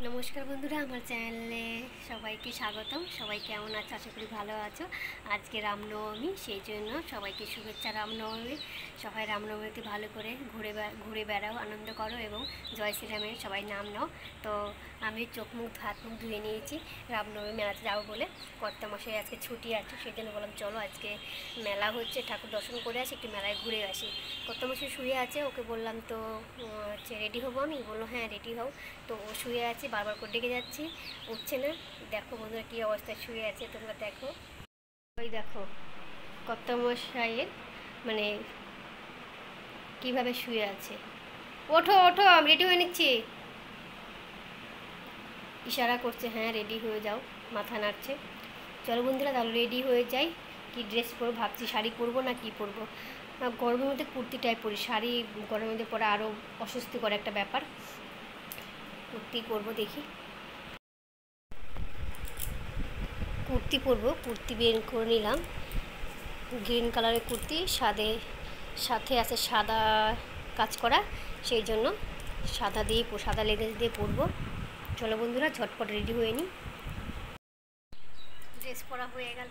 नमस्कार बंधुरा आमार चैनेले सबाइके स्वागतम। सबाई केमन आछो? आशा करी भालो आछो। आज के रामनवमी सेइजोन्नो सबाइके शुभेच्छा रामनवमी। सबाई रामनवमीते भालो करे घुरे बेड़ाओ, आनंद करो एबं जय श्रीरामेर सबाई नाम नाओ। तो आमी चोख मुख हाथ मुख धुए निয়েছি रामनवमी मेलाते जाबो बोले। कर्ता मशाई आजके छुटी आछे, सेइजोन्नो बोललाम चलो आजके मेला हच्छे, ठाकुर दर्शन करे आसि, एकटु मेलाय घुरे आसि। कर्ता मशाई शुয়ে আছে, ওকে বললাম তো রেডি হবো আমি, বললো হ্যাঁ রেডি হও। তো ও শুয়ে আছে, বারবার করে ডেকে যাচ্ছি, উঠছে না। দেখো বন্ধুরা কী অবস্থায় শুয়ে আছে, তোমরা দেখো। ওই দেখো কর্তামশাইয়ের মানে কীভাবে শুয়ে আছে। ওঠো ওঠো, আমি রেডি হয়ে নিচ্ছি। ইশারা করছে হ্যাঁ রেডি হয়ে যাও, মাথা নাড়ছে। চলো বন্ধুরা তাহলে রেডি হয়ে যাই। কি ড্রেস পরবো ভাবছি, শাড়ি পরবো না কি পরবো। গরমের মধ্যে কুর্তি টাইপ পরি, শাড়ি গরমের মধ্যে পরা আরও অস্বস্তিকর একটা ব্যাপার। কুর্তি পরবো, দেখি কুর্তি পরবো। কুর্তি বের করে নিলাম, গ্রিন কালারের কুর্তি, সাথে আছে সাদা কাজ করা, সেই জন্য সাদা লেগেজ দিয়ে পরবো। চলো বন্ধুরা ঝটপট রেডি হয়ে নিই। ড্রেস পরা হয়ে গেল,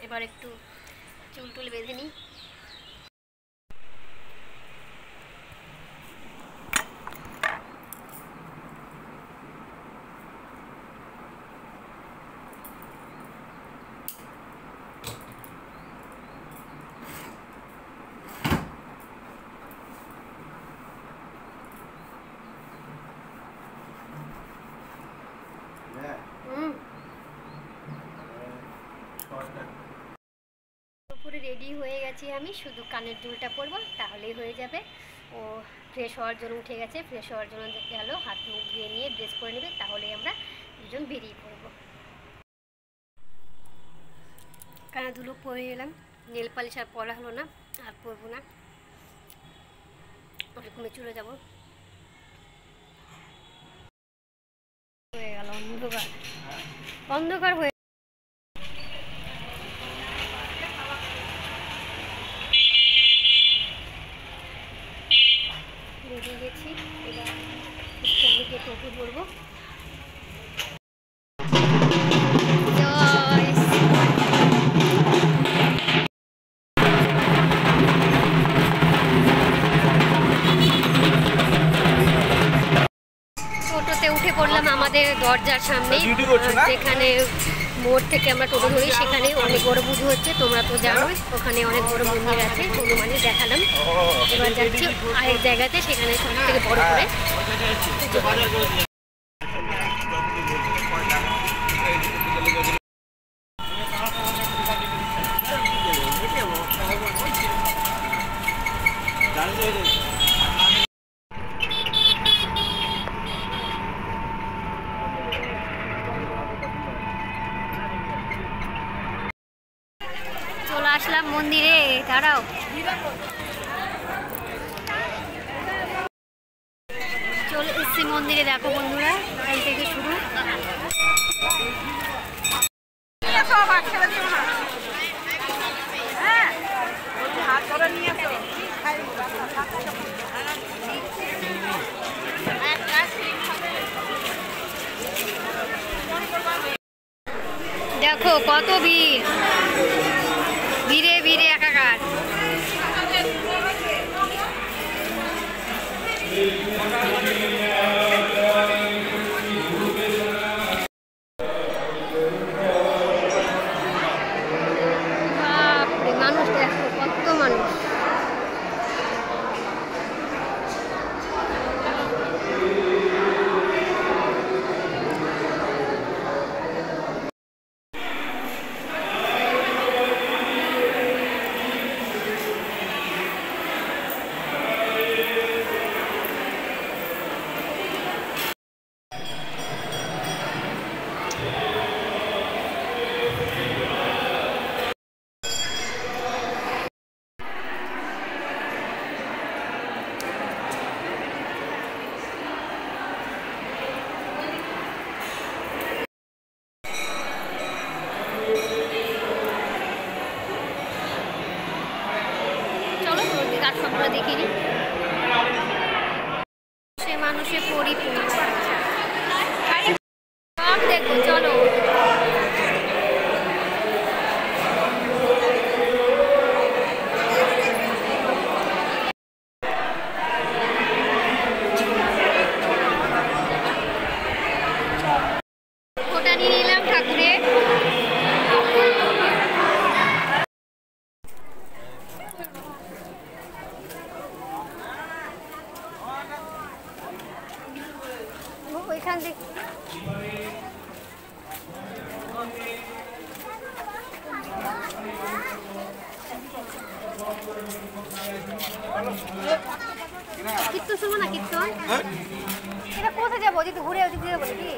এবার একটু চুল টুল বেঁধে নিই। পুরো রেডি হয়ে গেছি আমি, শুধু কানের দুলটা পরবো তাহলেই হয়ে যাবে। ও ফ্রেশ হওয়ার জন্য উঠে গেছে, ফ্রেশ হওয়ার জন্য গেল, হাত মুখ ধুয়ে নিয়ে ড্রেস পরে নেবে, তাহলেই আমরা দুজন বেরিয়ে পড়বো। কানের দুলো পরে এলাম, নেল পালিশ আর পরা হলো না, আর পরবো না, ওরকমই চলে যাবো। হয়ে গেল অন্ধকার, অন্ধকার হয়ে বেরিয়ে গেছি। এবার গিয়ে টোটো পরবো। টোটোতে উঠে পড়লাম আমাদের দরজার সামনে, যেখানে মোড় থেকে আমরা টোটো ধরি, সেখানে অনেক বড় পুজো হচ্ছে, তোমরা তো জানোই। ওখানে অনেক বড় মন্দির আছে, হনুমানের দেখালাম। এবার যাচ্ছি আরেক জায়গাতে, সেখানে সব থেকে বড় করে। চলে আসলাম মন্দিরে, দাঁড়াও। চলে এসছি মন্দিরে, দেখো বন্ধুরা এখান থেকে শুরু। দেখো কত ভিড়, ভিড়ে ভিড়ে একাকার। বাপরে, মানুষ দেখো কত মানুষ। ওইখান থেকে কীর্তন শুনবো না কীর্তন? এটা কোথায় যাবো? যদি ঘুরে ওদিক দিয়ে যাবো নাকি?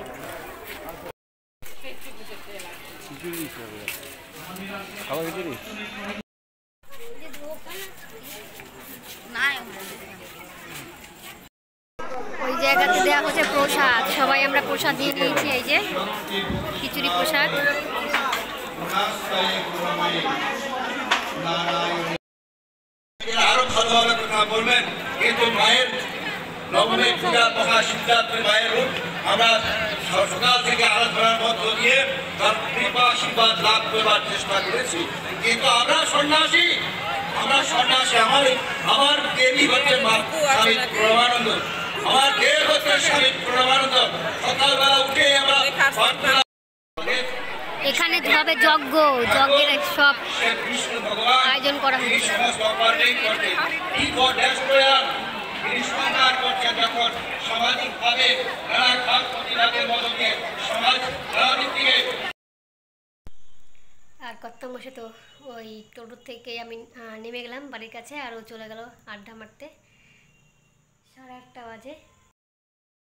ওই জায়গাতে দেওয়া হচ্ছে প্রসাদ, সবাই আমরা প্রসাদ দিয়ে নিয়েছি। এই যে খিচুড়ি প্রসাদ। আরো ভালোভাবে কথা বলবেন, কিন্তু মায়ের নবমী পূজা মহা শিবরাত্রি মায়ের রূপ আমরা সকাল থেকে আরাধনার মধ্য দিয়ে তার কৃপা আশীর্বাদ লাভ করবার চেষ্টা করেছি। কিন্তু আমরা সন্ন্যাসী আমার দেবী হচ্ছে স্বামী প্রণবানন্দ, আমার দেব হচ্ছে স্বামী প্রণবানন্দ। সকালবেলা উঠে আমরা এখানে হবে যজ্ঞ, যজ্ঞের সব আয়োজন করা হয়েছে। আর কর্তব্য বসে তো ওই টোটোর থেকে আমি নেমে গেলাম বাড়ির কাছে, আর ও চলে গেল আড্ডা মারতে। 1:30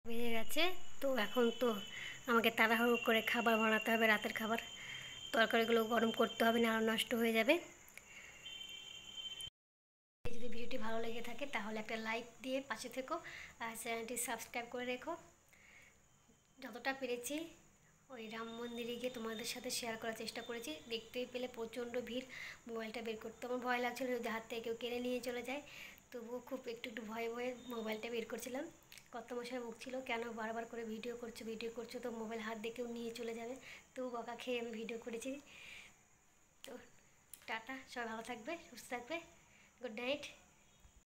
বেজে গেছে। তো এখন তো আমাকে তাড়াহুড়ো করে খাবার বানাতে হবে, রাতের খাবার। তরকারিগুলো গরম করতে হবে, না নষ্ট হয়ে যাবে। যদি ভিডিওটি ভালো লেগে থাকে তাহলে একটা লাইক দিয়ে পাশে থেকো, আর চ্যানেলটি সাবস্ক্রাইব করে রেখো। যতটা পেরেছি ওই রাম মন্দিরে গিয়ে তোমাদের সাথে শেয়ার করার চেষ্টা করেছি। দেখতেই পেলে প্রচণ্ড ভিড়। মোবাইলটা বের করতে আমার ভয় লাগছিলো, যদি হাত থেকে কেউ কেড়ে নিয়ে চলে যায়। তবুও খুব একটু ভয়ে ভয়ে মোবাইলটা বের করছিলাম। কর্তামশাই বকছিল, কেন বারবার করে ভিডিও করছো, তো মোবাইল হাত দিয়ে কেউ নিয়ে চলে যাবে। তবু বকা খেয়ে আমি ভিডিও করেছি। তো টাটা, সবাই ভালো থাকবে, সুস্থ থাকবে। Good night.